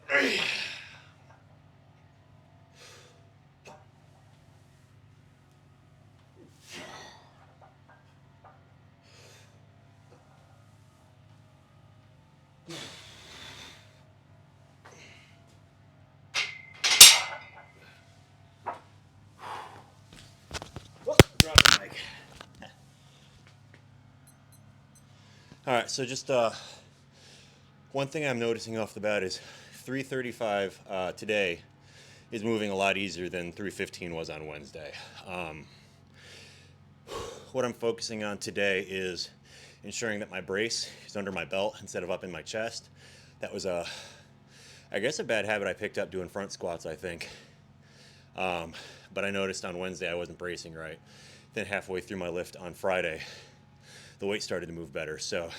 All right, so just one thing I'm noticing off the bat is 335 today is moving a lot easier than 315 was on Wednesday. Um, what I'm focusing on today is ensuring that my brace is under my belt instead of up in my chest. That was I guess a bad habit I picked up doing front squats, I think. But I noticed on Wednesday I wasn't bracing right. Then halfway through my lift on Friday, the weight started to move better. So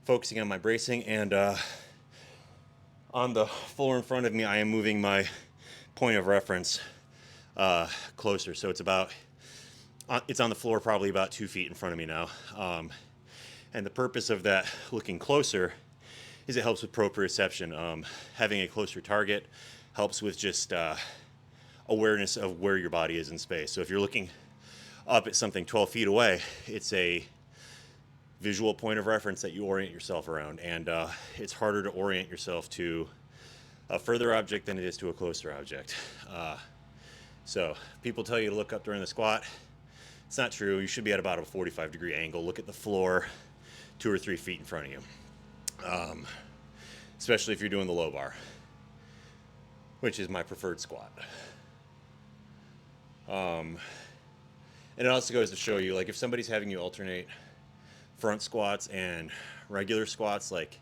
focusing on my bracing, and on the floor in front of me, I am moving my point of reference closer. So it's on the floor probably about 2 feet in front of me now. And the purpose of that looking closer is it helps with proprioception. Having a closer target helps with just awareness of where your body is in space. So if you're looking up at something 12 feet away, it's a visual point of reference that you orient yourself around. And it's harder to orient yourself to a further object than it is to a closer object. So people tell you to look up during the squat. It's not true. You should be at about a 45-degree angle. Look at the floor 2 or 3 feet in front of you, especially if you're doing the low bar, which is my preferred squat. And it also goes to show you, like, if somebody's having you alternate front squats and regular squats, like,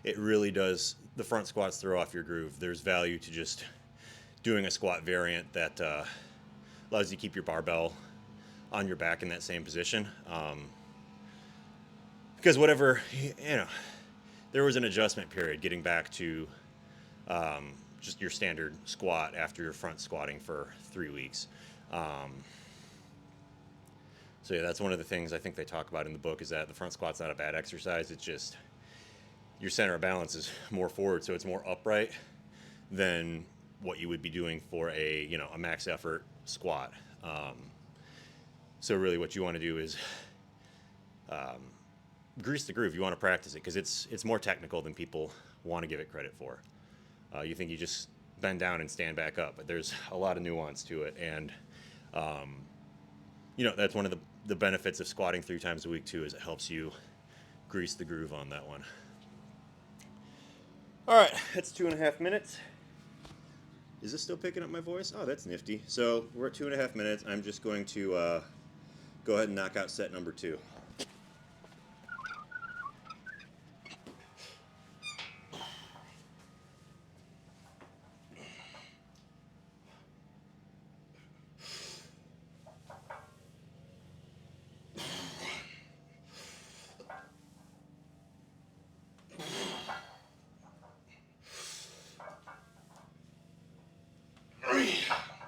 it really does, the front squats throw off your groove. There's value to just doing a squat variant that allows you to keep your barbell on your back in that same position. Because whatever, there was an adjustment period getting back to just your standard squat after your front squatting for 3 weeks. So yeah, that's one of the things I think they talk about in the book, is that the front squat's not a bad exercise. It's just your center of balance is more forward, so it's more upright than what you would be doing for a max effort squat. So really, what you want to do is grease the groove. You want to practice it because it's more technical than people want to give it credit for. You think you just bend down and stand back up, but there's a lot of nuance to it, and that's one of the benefits of squatting 3 times a week too, is it helps you grease the groove on that one. All right, that's 2.5 minutes. Is this still picking up my voice? Oh, that's nifty. So we're at 2.5 minutes. I'm just going to go ahead and knock out set number 2.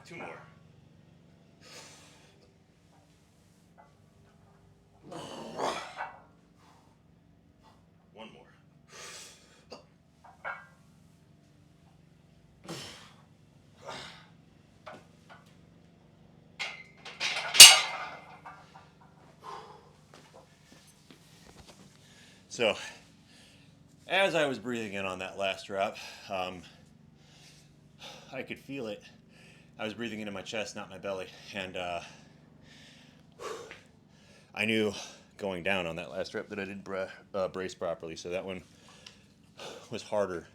Two more. One more. So, as I was breathing in on that last rep, I could feel it. I was breathing into my chest, not my belly, and I knew going down on that last rep that I didn't brace properly, so that one was harder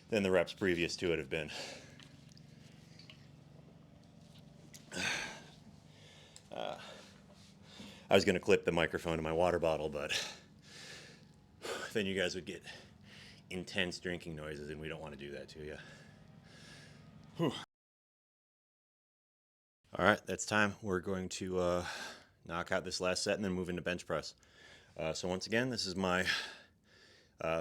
than the reps previous to it have been. I was going to clip the microphone to my water bottle, but then you guys would get intense drinking noises, and we don't want to do that to you. Whew. All right, that's time. We're going to knock out this last set and then move into bench press. So once again, this is my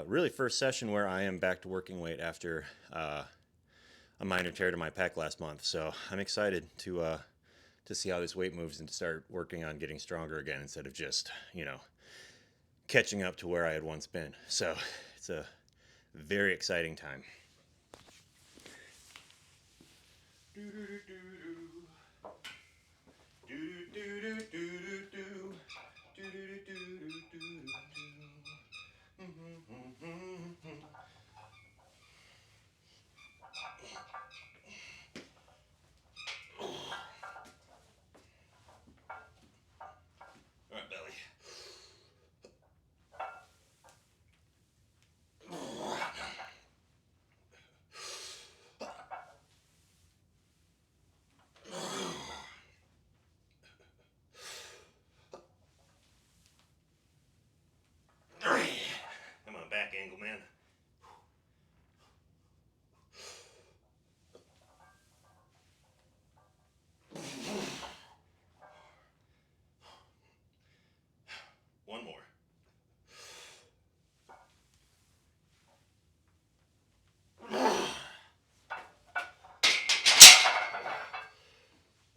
really first session where I am back to working weight after a minor tear to my pec last month. So I'm excited to see how this weight moves and to start working on getting stronger again instead of just, catching up to where I had once been. So it's a very exciting time. All right, belly. Come on, back angle, man. One more.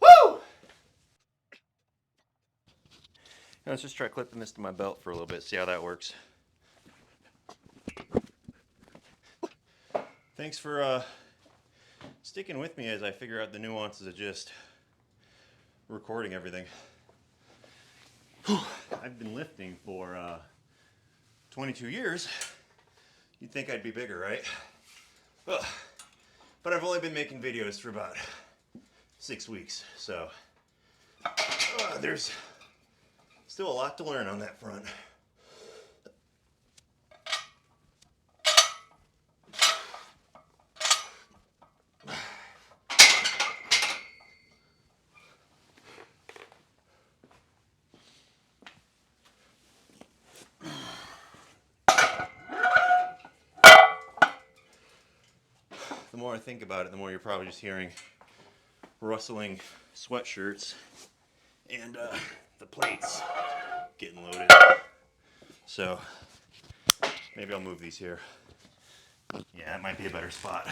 Woo! Now let's just try clipping this to my belt for a little bit, see how that works. Thanks for sticking with me as I figure out the nuances of just recording everything. I've been lifting for 22 years. You'd think I'd be bigger, right? Ugh. But I've only been making videos for about 6 weeks, so there's still a lot to learn on that front. The more I think about it, the more you're probably just hearing rustling sweatshirts and the plates getting loaded. So maybe I'll move these here. Yeah, that might be a better spot.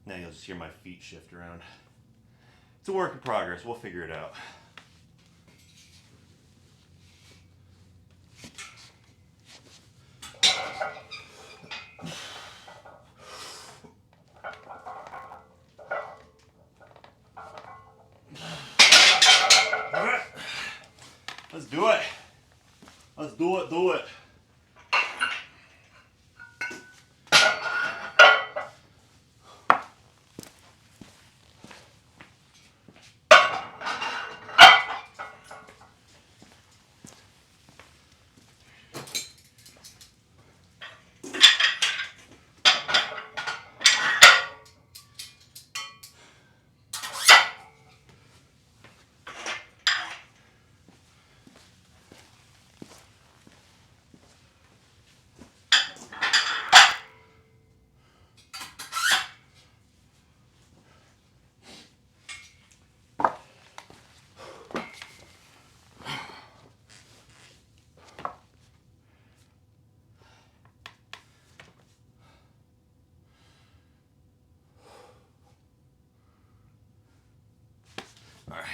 Now you'll just hear my feet shift around. It's a work in progress. We'll figure it out. All right, let's do it. Let's do it, do it. All right.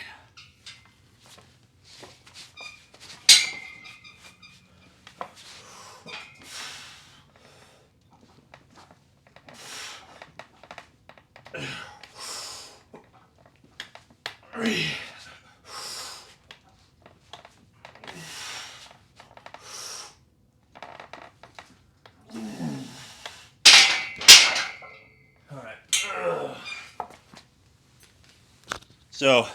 So, I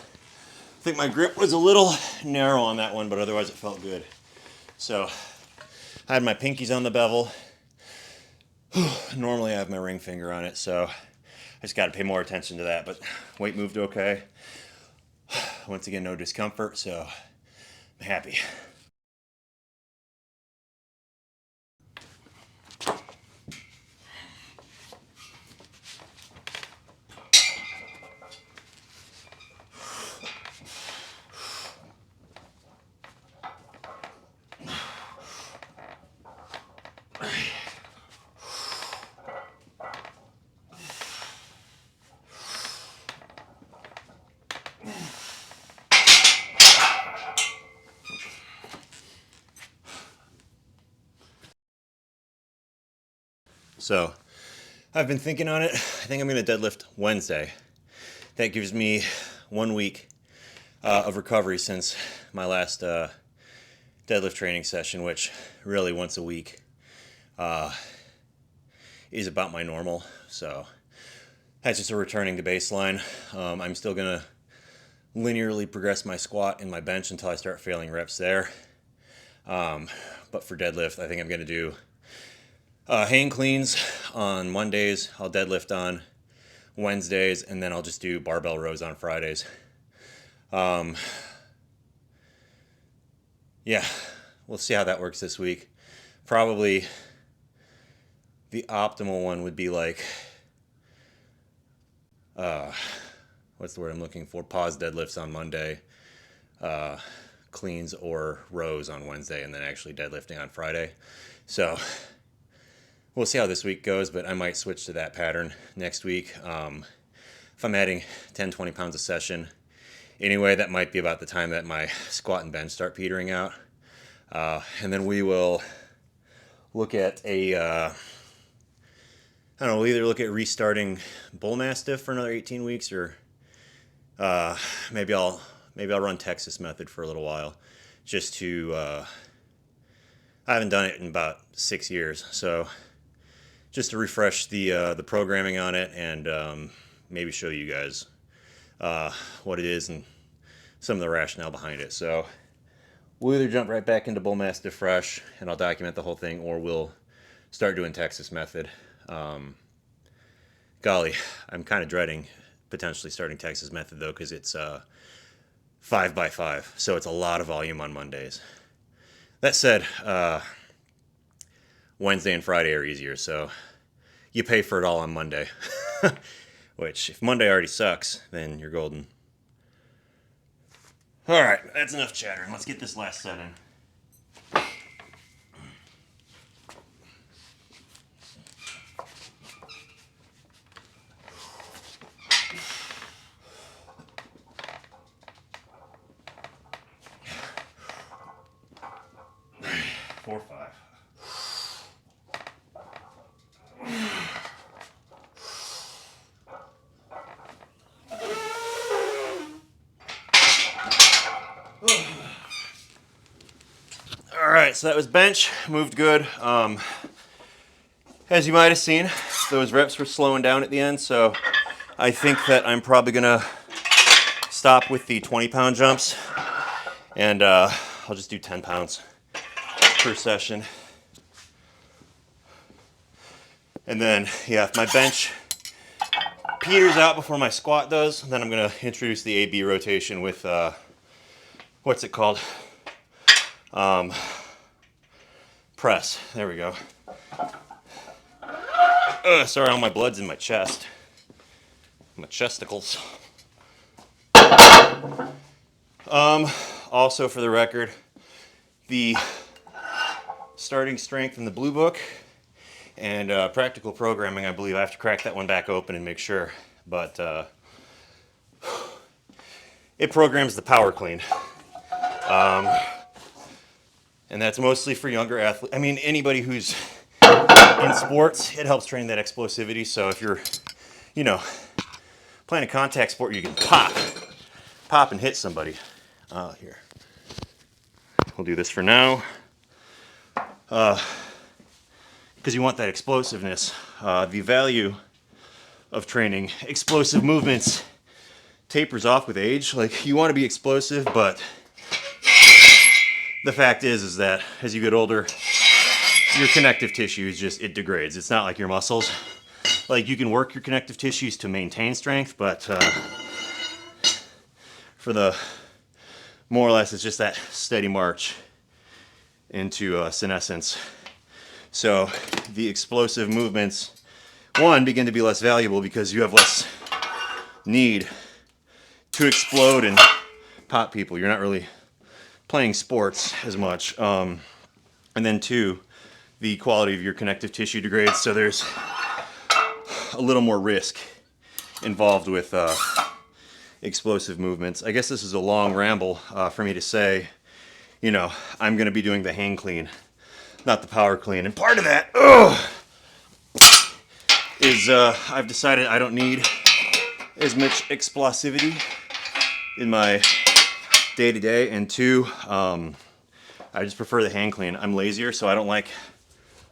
think my grip was a little narrow on that one, but otherwise it felt good. So, I had my pinkies on the bevel. Normally I have my ring finger on it, so I just got to pay more attention to that, but weight moved okay. Once again, no discomfort, so I'm happy. So, I've been thinking on it. I think I'm going to deadlift Wednesday. That gives me 1 week of recovery since my last deadlift training session, which really once a week is about my normal. So that's just a returning to baseline. I'm still going to linearly progress my squat and my bench until I start failing reps there. But for deadlift, I think I'm going to do hang cleans on Mondays. I'll deadlift on Wednesdays, and then I'll just do barbell rows on Fridays. Yeah, we'll see how that works this week. Probably the optimal one would be like, what's the word I'm looking for? Pause deadlifts on Monday, cleans or rows on Wednesday, and then actually deadlifting on Friday. So we'll see how this week goes, but I might switch to that pattern next week. If I'm adding 10, 20 pounds a session, anyway, that might be about the time that my squat and bench start petering out. And then we will look at I don't know, we'll either look at restarting Bull Mastiff for another 18 weeks, or maybe I'll run Texas Method for a little while, just to, I haven't done it in about 6 years, so just to refresh the programming on it, and maybe show you guys what it is and some of the rationale behind it. So we'll either jump right back into Bull Mastiff fresh, and I'll document the whole thing, or we'll start doing Texas Method. Golly, I'm kind of dreading potentially starting Texas Method, though, because it's 5x5, so it's a lot of volume on Mondays. That said, Wednesday and Friday are easier, so you pay for it all on Monday. Which, if Monday already sucks, then you're golden. All right, that's enough chattering. Let's get this last set in. Four, five. All right, so that was bench, moved good. As you might have seen, those reps were slowing down at the end, so I think that I'm probably gonna stop with the 20-pound jumps, and I'll just do 10 pounds per session. And then, yeah, if my bench peters out before my squat does, then I'm gonna introduce the AB rotation with, what's it called? Press. There we go. Sorry, all my blood's in my chest. My chesticles. Also, for the record, the starting strength in the blue book and practical programming, I believe I have to crack that one back open and make sure. But it programs the power clean. And that's mostly for younger athletes. I mean, anybody who's in sports, it helps train that explosivity. So if you're, playing a contact sport, you can pop and hit somebody. Here. We'll do this for now. Because you want that explosiveness. The value of training explosive movements tapers off with age. Like, you want to be explosive, but the fact is that as you get older, your connective tissue it degrades. It's not like your muscles. Like, you can work your connective tissues to maintain strength, but for the more or less, it's just that steady march into senescence. So the explosive movements, one, begin to be less valuable because you have less need to explode and pop people. You're not really playing sports as much. And then two, the quality of your connective tissue degrades, so there's a little more risk involved with explosive movements. I guess this is a long ramble for me to say, I'm going to be doing the hang clean, not the power clean. And part of that is I've decided I don't need as much explosivity in my day-to-day, and two, I just prefer the hang clean. I'm lazier, so I don't want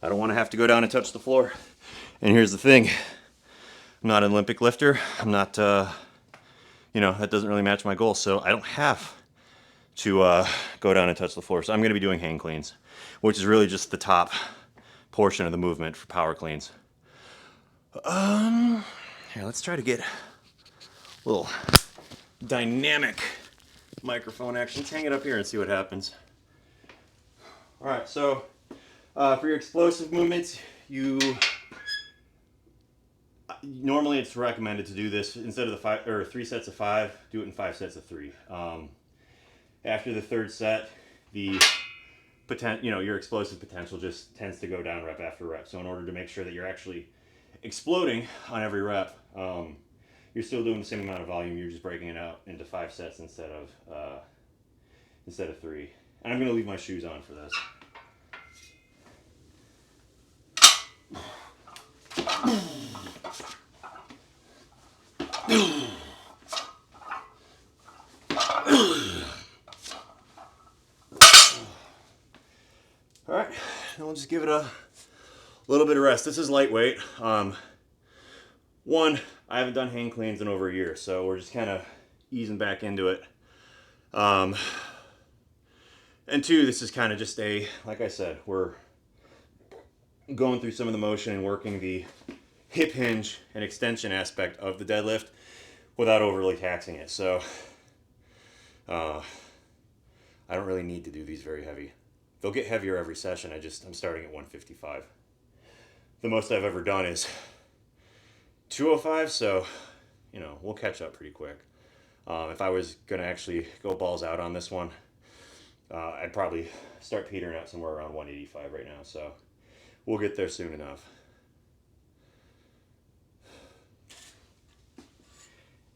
to have to go down and touch the floor. And here's the thing, I'm not an Olympic lifter. I'm not, you know, that doesn't really match my goals, so I don't have to go down and touch the floor. So I'm going to be doing hang cleans, which is really just the top portion of the movement for power cleans. Here, let's try to get a little dynamic microphone action. Let's hang it up here and see what happens. All right, so for your explosive movements, normally it's recommended to do this instead of the 3 sets of 5, do it in 5 sets of 3. After the third set, your explosive potential just tends to go down rep after rep. So in order to make sure that you're actually exploding on every rep, you're still doing the same amount of volume. You're just breaking it out into 5 sets instead of 3. And I'm going to leave my shoes on for this. All right, and we'll just give it a little bit of rest. This is lightweight. One, I haven't done hang cleans in over a year, so we're just kind of easing back into it. And two, this is kind of just like I said, we're going through some of the motion and working the hip hinge and extension aspect of the deadlift without overly taxing it. So I don't really need to do these very heavy. They'll get heavier every session. I'm starting at 155. The most I've ever done is 205, so you know, we'll catch up pretty quick. If I was gonna actually go balls out on this one, I'd probably start petering out somewhere around 185 right now, so we'll get there soon enough.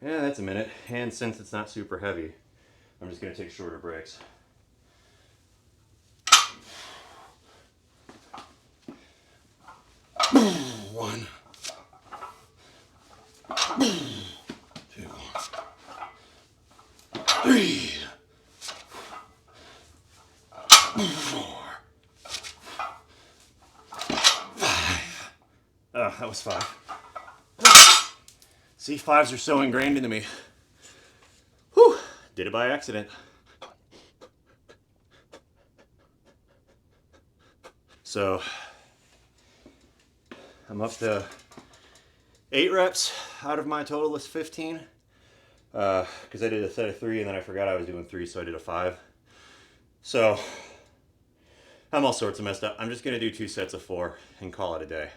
Yeah, that's a minute. And since it's not super heavy, I'm just gonna take shorter breaks. One. 2. 3. 4. 5. Oh, that was 5. See, 5s are so ingrained into me. Whew, did it by accident. So, I'm up to 8 reps out of my total is 15. Because I did a set of 3 and then I forgot I was doing 3, so I did a 5. So, I'm all sorts of messed up. I'm just going to do 2 sets of 4 and call it a day.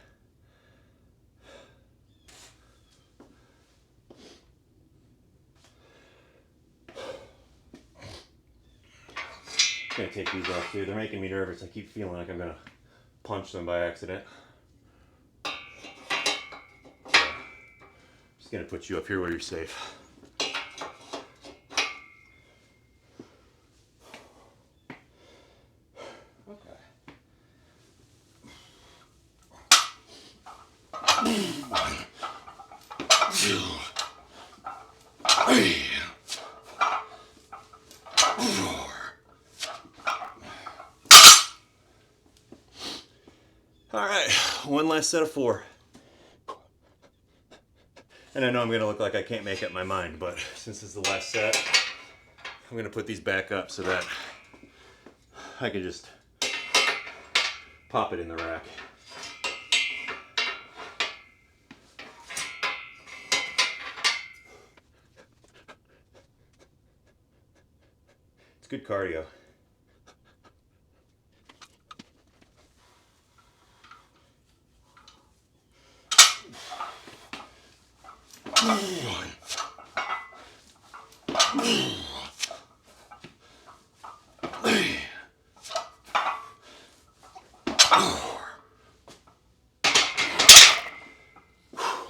I'm going to take these off too. They're making me nervous. I keep feeling like I'm going to punch them by accident. Just going to put you up here where you're safe. Okay. 1, 2, 3, 4. All right, one last set of 4. And I know I'm gonna look like I can't make up my mind, but since this is the last set, I'm gonna put these back up so that I can just pop it in the rack. It's good cardio.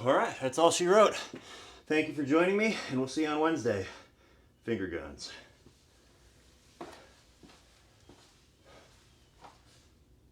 All right, that's all she wrote. Thank you for joining me, and we'll see you on Wednesday. Finger guns.